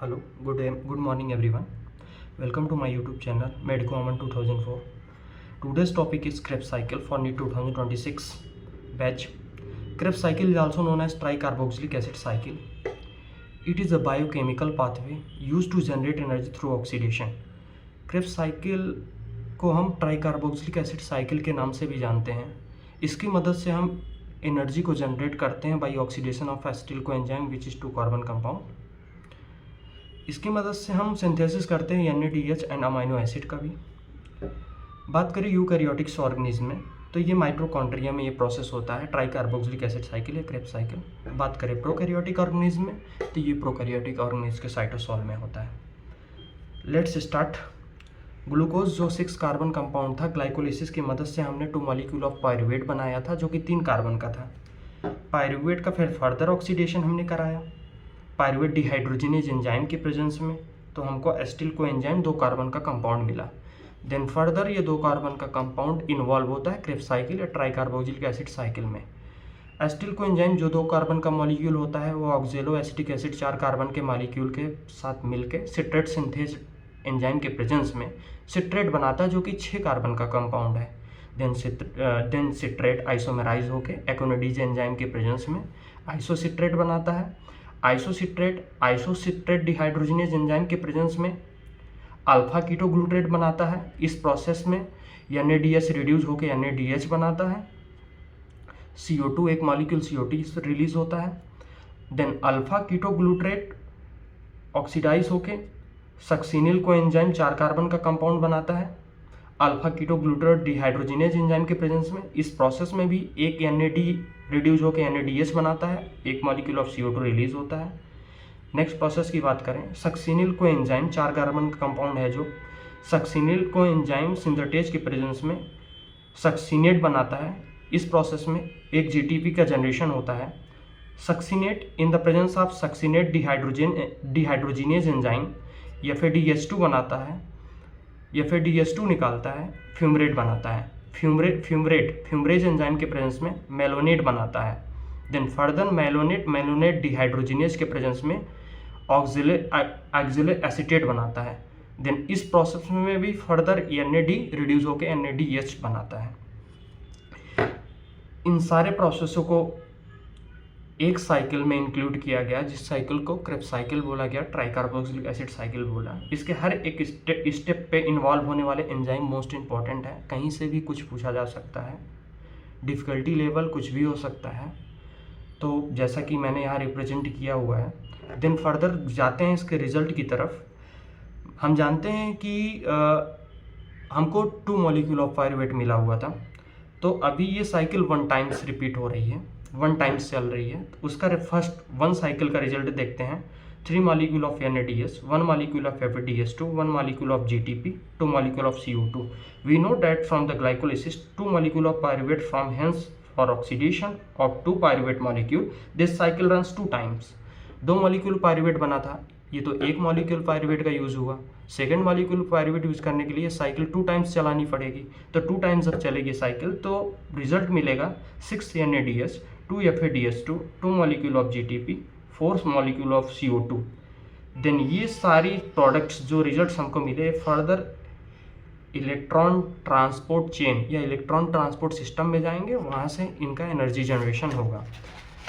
Hello, good morning everyone. Welcome to my YouTube channel Medico Aman 2004. Today's topic is Krebs cycle for NEET 2026 batch. Krebs cycle is also known as tricarboxylic acid cycle. It is a biochemical pathway used to generate energy through oxidation. Krebs cycle को हम tricarboxylic acid cycle के नाम से भी जानते हैं. इसकी मदद से हम एनर्जी को जनरेट करते हैं by oxidation of acetyl coenzyme which is 2 carbon compound. इसकी मदद से हम सिंथेसिस करते हैं NADH एंड अमाइनो एसिड का भी. बात करें यूकैरियोटिक्स ऑर्गेनिज्म में तो ये माइटोकॉन्ड्रिया में ये प्रोसेस होता है ट्राइकार्बोक्सिलिक एसिड साइकिल या क्रेब्स साइकिल. बात करें प्रोकैरियोटिक ऑर्गेनिज्म में तो ये प्रोकैरियोटिक ऑर्गेनिज्म के साइटोसोल में होता है. Let's start. ग्लूकोज जो 6 कार्बन कंपाउंड था, ग्लाइकोलिसिस की मदद से हमने 2 मॉलिक्यूल ऑफ पायरुवेट बनाया था जो कि 3 कार्बन का था. पायरुवेट का फिर फर्दर ऑक्सीडेशन हमने कराया पायरुवेट डिहाइड्रोजिनेज एंजाइम के प्रेजेंस में, तो हमको एसिटिल कोएंजाइम 2 कार्बन का कंपाउंड मिला. देन फर्दर ये 2 कार्बन का कंपाउंड इन्वॉल्व होता है क्रेब्स साइकिल या ट्राइकार्बोक्सिलिक एसिड साइकिल में. एसिटिल कोएंजाइम जो 2 कार्बन का मॉलिक्यूल होता है वो ऑक्जेलो एसिटिक एसिड 4 कार्बन के मॉलिक्यूल के साथ मिलकर सिट्रेट सिंथेज एंजाइम के प्रेजेंस में सिट्रेट बनाता है जो कि 6 कार्बन का कंपाउंड है. देन सिट्रेट आइसोमेराइज होकर एक्ओनिडेज एंजाइम के प्रेजेंस में आइसोसिट्रेट बनाता है. आइसोसिट्रेट डिहाइड्रोजिनेज एंजाइम के प्रेजेंस में अल्फा कीटोग्लूट्रेट बनाता है. इस प्रोसेस में NADH रिड्यूस होकर NADH बनाता है. CO2 एक मॉलिक्यूल CO2 रिलीज होता है. देन अल्फा कीटोग्लूट्रेट ऑक्सीडाइज होके सक्सिनिल कोएंजाइम 4 कार्बन का कंपाउंड बनाता है अल्फा कीटोग्लूट्रेट डिहाइड्रोजिनेज एंजाइम के प्रेजेंस में. इस प्रोसेस में भी एक NAD रिड्यूस होकर NADH बनाता है, एक मॉलिक्यूल ऑफ CO2 रिलीज होता है. नेक्स्ट प्रोसेस की बात करें, सक्सिनिल कोएंजाइम 4 कार्बन का कंपाउंड है जो सक्सिनिल कोएंजाइम सिंथेटेज के प्रेजेंस में सक्सिनेट बनाता है. इस प्रोसेस में एक GTP का जनरेशन होता है. Succinate in the presence of succinate dehydrogenase enzyme FADH2 बनाता है, FADH2 निकालता है, फ्यूमरेट बनाता है. फ्यूमरेज एंजाइम के प्रेजेंस में मेलोनेट बनाता है. देन फर्दर मेलोनेट डिहाइड्रोजिनेज के प्रेजेंस में ऑक्जेलो एसीटेट बनाता है. देन इस प्रोसेस में भी फर्दर NAD रिड्यूस होकर NADH बनाता है. इन सारे प्रोसेसों को एक साइकिल में इंक्लूड किया गया जिस साइकिल को क्रेब्स साइकिल बोला गया, ट्राइकार्बोक्सिलिक एसिड साइकिल बोला. इसके हर एक स्टेप पे इन्वॉल्व होने वाले एंजाइम मोस्ट इंपॉर्टेंट है. कहीं से भी कुछ पूछा जा सकता है, डिफ़िकल्टी लेवल कुछ भी हो सकता है. तो जैसा कि मैंने यहाँ रिप्रेजेंट किया हुआ है. देन फर्दर जाते हैं इसके रिजल्ट की तरफ. हम जानते हैं कि हमको 2 मॉलिक्यूल ऑफ पायरुवेट मिला हुआ था. तो अभी ये साइकिल 1 टाइम्स रिपीट हो रही है, 1 टाइम्स चल रही है. उसका फर्स्ट 1 साइकिल का रिजल्ट देखते हैं. 3 molecule of NADH, 1 molecule of FADH2, 1 molecule of GTP, 2 molecule of CO2. We know that from the glycolysis 2 molecule of pyruvate from hence for oxidation of 2 pyruvate molecule. This cycle runs 2 times. 2 molecule pyruvate बना था, ये तो 1 molecule pyruvate का use हुआ. Second molecule pyruvate use करने के लिए cycle 2 times चलानी पड़ेगी. तो 2 टाइम्स जब चलेगी साइकिल तो रिजल्ट मिलेगा 6 NADH, 2 FADH2, 2 molecule of GTP, 4 molecule of CO2. Then ये सारी प्रोडक्ट्स जो रिजल्ट्स हमको मिले फर्दर इलेक्ट्रॉन ट्रांसपोर्ट चेन या इलेक्ट्रॉन ट्रांसपोर्ट सिस्टम में जाएंगे, वहाँ से इनका एनर्जी जनरेशन होगा.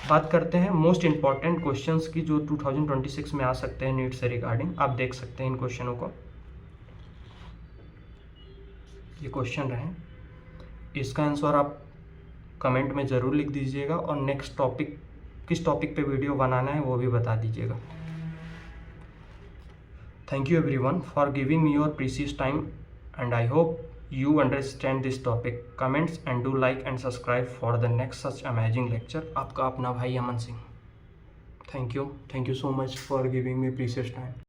बात करते हैं मोस्ट इंपॉर्टेंट क्वेश्चंस की जो 2026 में आ सकते हैं नीट से रिगार्डिंग. आप देख सकते हैं इन क्वेश्चनों को. ये क्वेश्चन रहे, इसका आंसर आप कमेंट में ज़रूर लिख दीजिएगा और नेक्स्ट टॉपिक किस टॉपिक पे वीडियो बनाना है वो भी बता दीजिएगा. Thank you everyone for giving me your precious time and I hope you understand this topic. Comments and do like and subscribe for the next such amazing lecture. आपका अपना भाई Aman Singh. Thank you so much for giving me precious time.